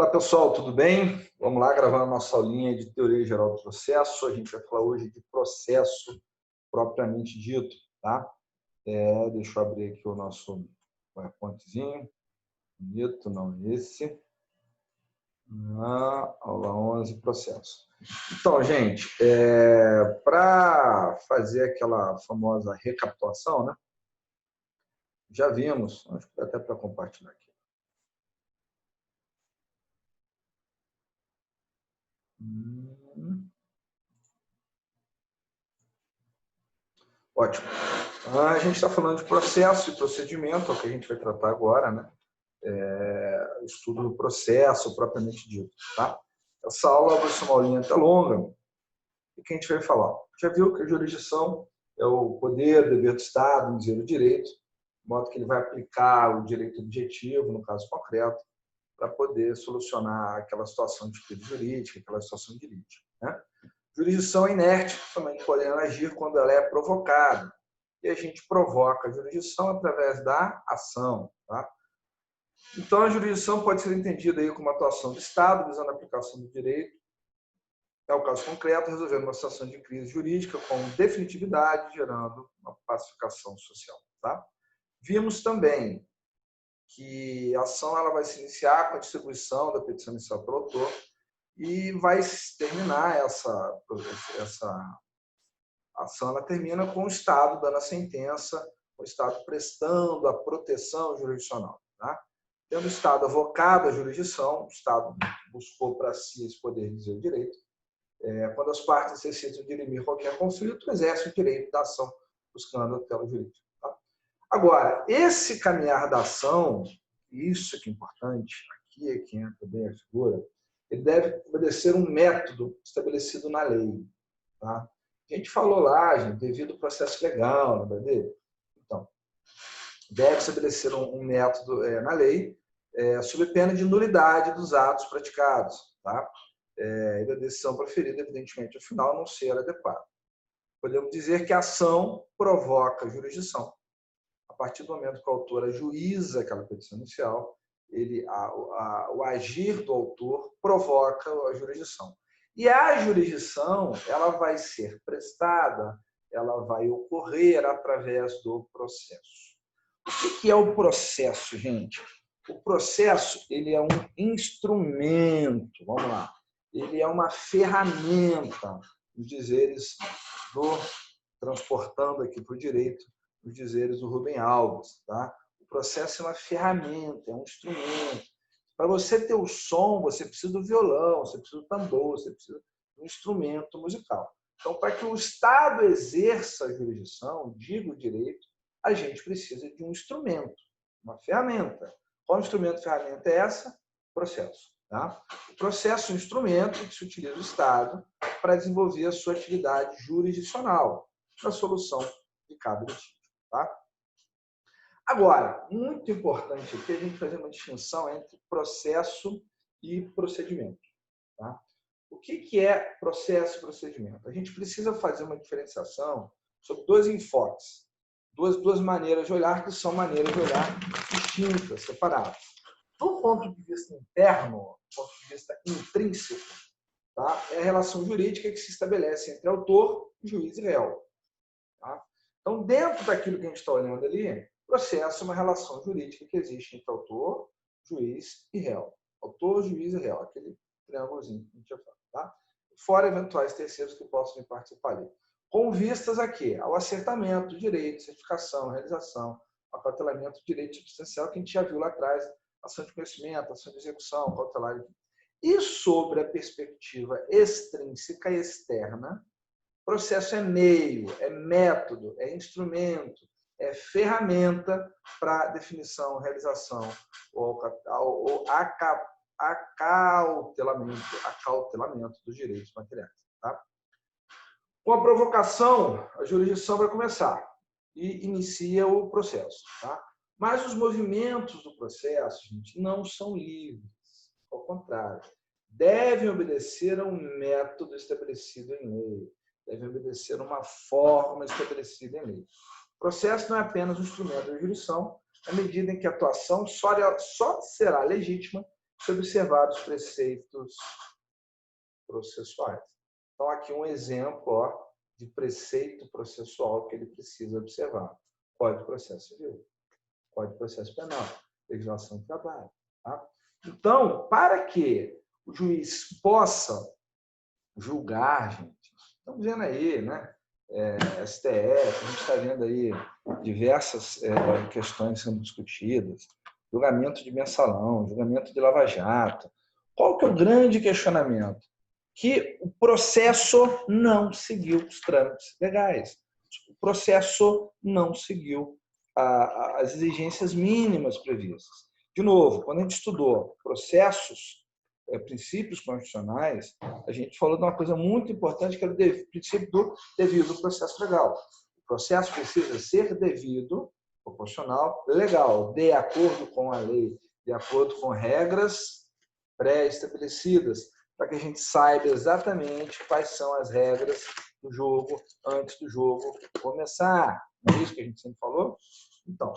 Olá pessoal, tudo bem? Vamos lá gravar a nossa aulinha de teoria geral do processo. A gente vai falar hoje de processo propriamente dito, tá? Deixa eu abrir aqui o nosso PowerPointzinho. Bonito, não esse. Aula 11, processo. Então, gente, para fazer aquela famosa recapitulação, né? Já vimos, acho que dá até para compartilhar aqui. Ótimo. A gente está falando de processo e procedimento, é o que a gente vai tratar agora, né? O estudo do processo propriamente dito, tá? Essa aula vai ser uma aulinha até longa. E que a gente vai falar? Já viu que a jurisdição é o poder, dever do Estado, dizer o direito, de modo que ele vai aplicar o direito objetivo, no caso concreto, para poder solucionar aquela situação de crise jurídica, aquela situação de litígio, né? Jurisdição é inerte, somente podendo agir quando ela é provocada. E a gente provoca a jurisdição através da ação, tá? Então, a jurisdição pode ser entendida aí como atuação do Estado, visando a aplicação do direito, é o caso concreto, resolvendo uma situação de crise jurídica com definitividade, gerando uma pacificação social, tá? Vimos também que a ação ela vai se iniciar com a distribuição da petição inicial pelo autor e vai terminar essa ação, ela termina com o Estado dando a sentença, o Estado prestando a proteção jurisdicional, tá? Tendo o Estado avocado à jurisdição, o Estado buscou para si esse poder de dizer o direito. Quando as partes necessitam dirimir qualquer conflito, exerce o direito da ação buscando a tutela jurídica, tá? Agora, esse caminhar da ação, isso que é importante, aqui é que entra bem a figura, ele deve obedecer um método estabelecido na lei, tá? A gente falou lá, gente, devido ao processo legal, não é verdade? Então, deve estabelecer um método na lei, sob pena de nulidade dos atos praticados, tá? E da decisão proferida, evidentemente, ao final, não ser adequada. Podemos dizer que a ação provoca a jurisdição. A partir do momento que o autor ajuiza aquela petição inicial, o agir do autor provoca a jurisdição. E a jurisdição ela vai ser prestada, ela vai ocorrer através do processo. O que é o processo, gente? O processo ele é um instrumento, vamos lá, ele é uma ferramenta, os dizeres transportando aqui para o direito, os dizeres do Rubem Alves, tá? O processo é uma ferramenta, é um instrumento. Para você ter o som, você precisa do violão, você precisa do tambor, você precisa de um instrumento musical. Então, para que o Estado exerça a jurisdição, diga o direito, a gente precisa de um instrumento, uma ferramenta. Qual instrumento e ferramenta é essa? Processo. Tá? O processo é um instrumento que se utiliza o Estado para desenvolver a sua atividade jurisdicional na solução de cada litígio. Tá? Agora, muito importante aqui a gente fazer uma distinção entre processo e procedimento. Tá? O que é processo e procedimento? A gente precisa fazer uma diferenciação sobre dois enfoques, duas maneiras de olhar que são maneiras de olhar distintas, separadas. Do ponto de vista interno, do ponto de vista intrínseco, tá? É a relação jurídica que se estabelece entre autor, juiz e réu. Tá? Então, dentro daquilo que a gente está olhando ali, processo é uma relação jurídica que existe entre autor, juiz e réu. Autor, juiz e réu, aquele triângulozinho que a gente já fala. Tá? Fora eventuais terceiros que possam participar ali. Com vistas a quê? Ao acertamento do direito, certificação, realização, acautelamento do direito substancial que a gente já viu lá atrás, ação de conhecimento, ação de execução, cautelar. E sobre a perspectiva extrínseca e externa, processo é meio, é método, é instrumento, é ferramenta para definição, realização ou acautelamento dos direitos materiais. Tá? Com a provocação, a jurisdição vai começar e inicia o processo. Tá? Mas os movimentos do processo, gente, não são livres. Ao contrário, devem obedecer a um método estabelecido em lei, devem obedecer a uma forma estabelecida em lei. O processo não é apenas um instrumento da jurisdição, à medida em que a atuação só será legítima se observar os preceitos processuais. Então, aqui um exemplo de preceito processual que ele precisa observar. Código de Processo Civil, Código de Processo Penal, legislação do trabalho. Tá? Então, para que o juiz possa julgar, gente, estamos vendo aí, né? STF, a gente está vendo aí diversas questões sendo discutidas, julgamento de mensalão, julgamento de lava-jato. Qual que é o grande questionamento? Que o processo não seguiu os trâmites legais. O processo não seguiu as exigências mínimas previstas. De novo, quando a gente estudou processos, princípios constitucionais, a gente falou de uma coisa muito importante, que era o princípio do devido processo legal. O processo precisa ser devido, proporcional, legal, de acordo com a lei, de acordo com regras pré-estabelecidas, para que a gente saiba exatamente quais são as regras do jogo antes do jogo começar. Não é isso que a gente sempre falou? Então,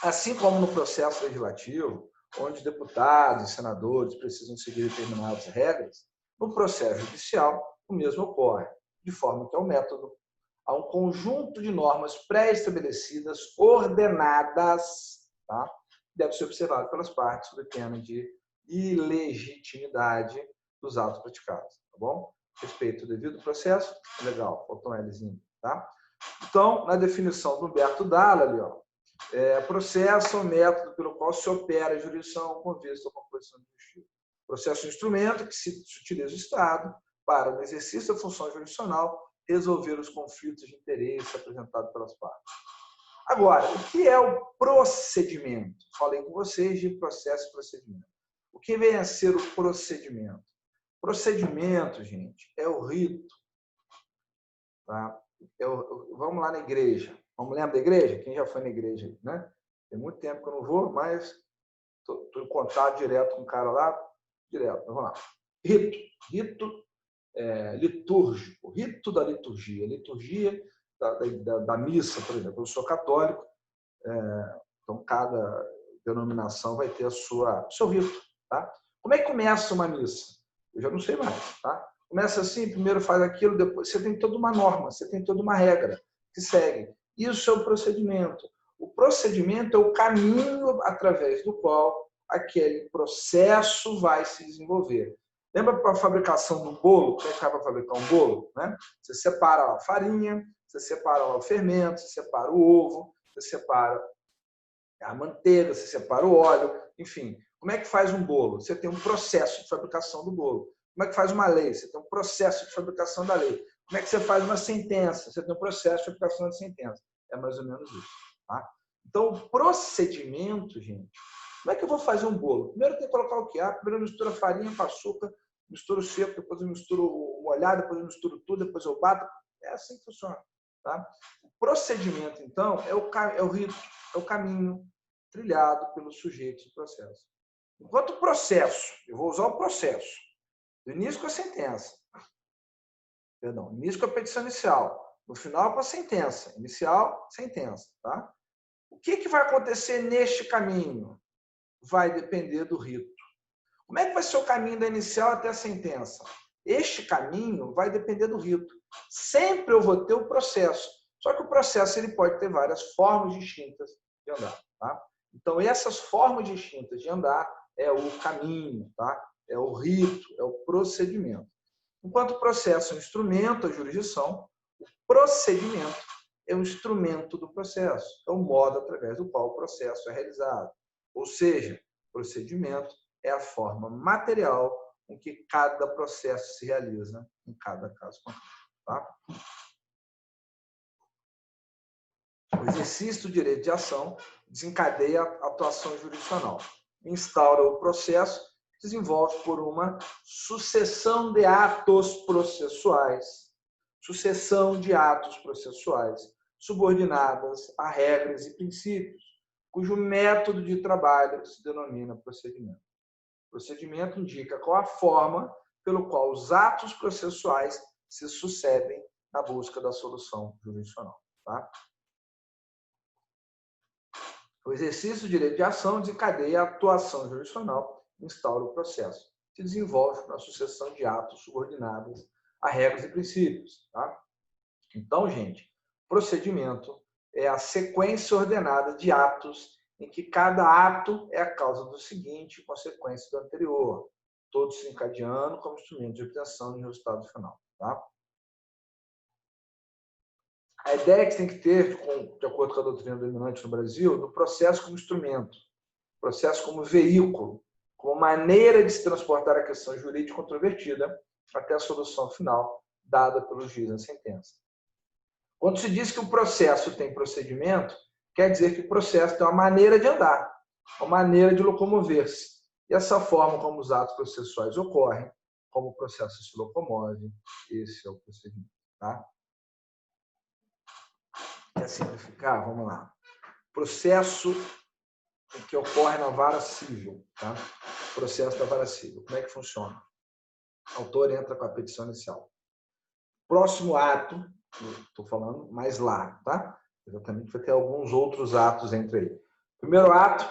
assim como no processo legislativo, onde deputados e senadores precisam seguir determinadas regras, no processo judicial o mesmo ocorre, de forma que é um método, há um conjunto de normas pré-estabelecidas, ordenadas, tá? Deve ser observado pelas partes sob pena de ilegitimidade dos atos praticados, tá bom? Respeito ao devido processo, legal, faltou um Lzinho, tá? Então, na definição do Humberto Dalla, ali, processo é o método pelo qual se opera a jurisdição com vista à composição de justiça. Processo é um instrumento que se utiliza o Estado para, no exercício da função jurisdicional, resolver os conflitos de interesse apresentados pelas partes. Agora, o que é o procedimento? Falei com vocês de processo e procedimento. O que vem a ser o procedimento? Procedimento, gente, é o rito. Tá? Vamos lá na igreja. Vamos lembrar da igreja? Quem já foi na igreja? Né? Tem muito tempo que eu não vou, mas estou em contato direto com o cara lá. Direto. Vamos lá. Rito. Rito litúrgico. Rito da liturgia. Liturgia da missa, por exemplo. Eu sou católico, então cada denominação vai ter o seu rito. Tá? Como é que começa uma missa? Eu já não sei mais. Tá? Começa assim, primeiro faz aquilo, depois você tem toda uma norma, você tem toda uma regra que segue. Isso é o procedimento. O procedimento é o caminho através do qual aquele processo vai se desenvolver. Lembra para a fabricação do bolo? Como é que vai para fabricar um bolo? Né? Você separa a farinha, você separa o fermento, você separa o ovo, você separa a manteiga, você separa o óleo, enfim. Como é que faz um bolo? Você tem um processo de fabricação do bolo. Como é que faz uma lei? Você tem um processo de fabricação da lei. Como é que você faz uma sentença? Você tem um processo de fabricação da sentença. É mais ou menos isso. Tá? Então, o procedimento, gente, como é que eu vou fazer um bolo? Primeiro eu tenho que colocar o quê? Primeiro eu misturo a farinha com açúcar, misturo o seco, depois eu misturo o molhado, depois eu misturo tudo, depois eu bato. É assim que funciona. Tá? O procedimento, então, é o rito, é o caminho trilhado pelos sujeitos do processo. Enquanto o processo, eu vou usar o processo, do início com a sentença, perdão, início com a petição inicial, no final com a sentença, inicial, sentença, tá? O que vai acontecer neste caminho? Vai depender do rito. Como é que vai ser o caminho da inicial até a sentença? Este caminho vai depender do rito. Sempre eu vou ter o processo, só que o processo ele pode ter várias formas distintas de andar, tá? Então, essas formas distintas de andar é o caminho, tá? É o rito, é o procedimento. Enquanto o processo é um instrumento da jurisdição, o procedimento é um instrumento do processo, é o modo através do qual o processo é realizado. Ou seja, procedimento é a forma material com que cada processo se realiza em cada caso. Tá? O exercício do direito de ação desencadeia a atuação jurisdicional, instaura o processo, desenvolve por uma sucessão de atos processuais, subordinadas a regras e princípios, cujo método de trabalho se denomina procedimento. O procedimento indica qual a forma pelo qual os atos processuais se sucedem na busca da solução jurisdicional. Tá? O exercício do direito de ação desencadeia a atuação jurisdicional instaura o processo. Se desenvolve na sucessão de atos subordinados a regras e princípios. Tá? Então, gente, procedimento é a sequência ordenada de atos em que cada ato é a causa do seguinte e consequência do anterior, todos se encadeando como instrumento de obtenção de resultado final. Tá? A ideia que você tem que ter, de acordo com a doutrina dominante no Brasil, do processo como instrumento, processo como veículo, como maneira de se transportar a questão jurídica controvertida até a solução final dada pelo juiz na sentença. Quando se diz que o processo tem procedimento, quer dizer que o processo tem uma maneira de andar, uma maneira de locomover-se. E essa forma como os atos processuais ocorrem, como o processo se locomove, esse é o procedimento. Tá? Quer simplificar? Vamos lá. Processo que ocorre na vara civil. Tá? Processo da vara civil. Como é que funciona? O autor entra com a petição inicial. Próximo ato, estou falando mais largo, tá? Exatamente, vai ter alguns outros atos entre ele. Primeiro ato,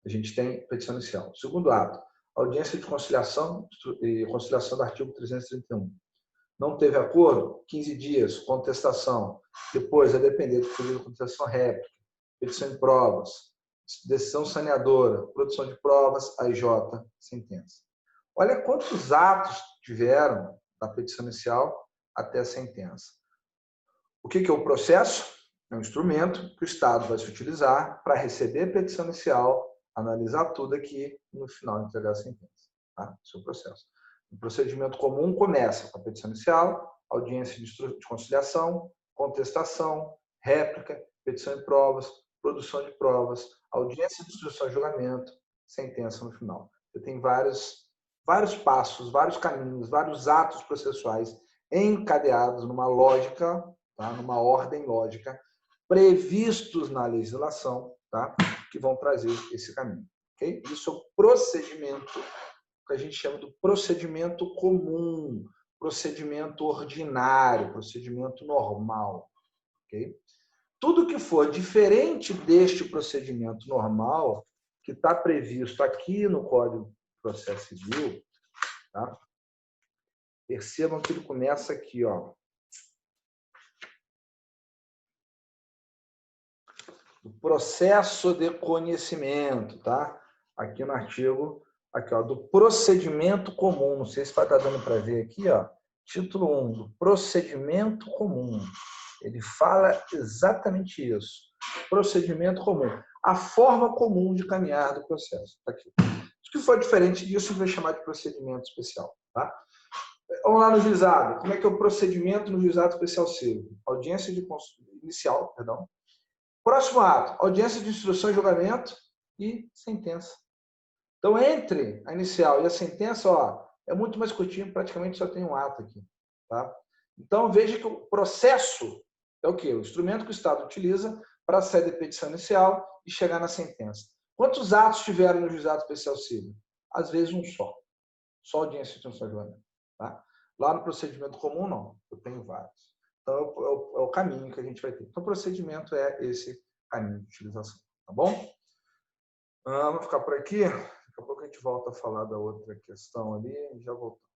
a gente tem petição inicial. Segundo ato, audiência de conciliação e conciliação do artigo 331. Não teve acordo? 15 dias, contestação. Depois, a depender do período de contestação réplica, petição de provas, decisão saneadora, produção de provas, AIJ, sentença. Olha quantos atos tiveram da petição inicial até a sentença. O que é o processo? É um instrumento que o Estado vai se utilizar para receber a petição inicial, analisar tudo aqui e no final entregar a sentença. Tá? Esse é o processo. O procedimento comum começa com a petição inicial, audiência de conciliação, contestação, réplica, petição de provas, produção de provas, audiência de instrução e julgamento, sentença no final. Você tem vários passos, vários caminhos, vários atos processuais encadeados numa lógica, tá? Numa ordem lógica, previstos na legislação, tá? Que vão trazer esse caminho. Okay? Isso é o procedimento que a gente chama do procedimento comum, procedimento ordinário, procedimento normal. Okay? Tudo que for diferente deste procedimento normal, que está previsto aqui no Código de Processo Civil, tá? Percebam que ele começa aqui, ó. O processo de conhecimento, tá? Aqui no artigo, aqui, ó, do procedimento comum. Não sei se vai estar dando para ver aqui, ó. Título 1, do procedimento comum. Ele fala exatamente isso. Procedimento comum. A forma comum de caminhar do processo. Tá aqui. Se for diferente disso, a gente vai chamar de procedimento especial, tá? Vamos lá no juizado. Como é que é o procedimento no juizado especial civil? Audiência inicial, perdão. Próximo ato, audiência de instrução e julgamento e sentença. Então, entre a inicial e a sentença, ó, é muito mais curtinho, praticamente só tem um ato aqui. Tá? Então, veja que o processo é o quê? O instrumento que o Estado utiliza para sair da petição inicial e chegar na sentença. Quantos atos tiveram no juizado especial civil? Às vezes, um só. Só audiência de instrução e julgamento. Tá? Lá no procedimento comum, não. Eu tenho vários. Então, é o caminho que a gente vai ter. Então, o procedimento é esse caminho de utilização. Tá bom? Vamos ficar por aqui. Daqui a pouco a gente volta a falar da outra questão ali e já voltamos.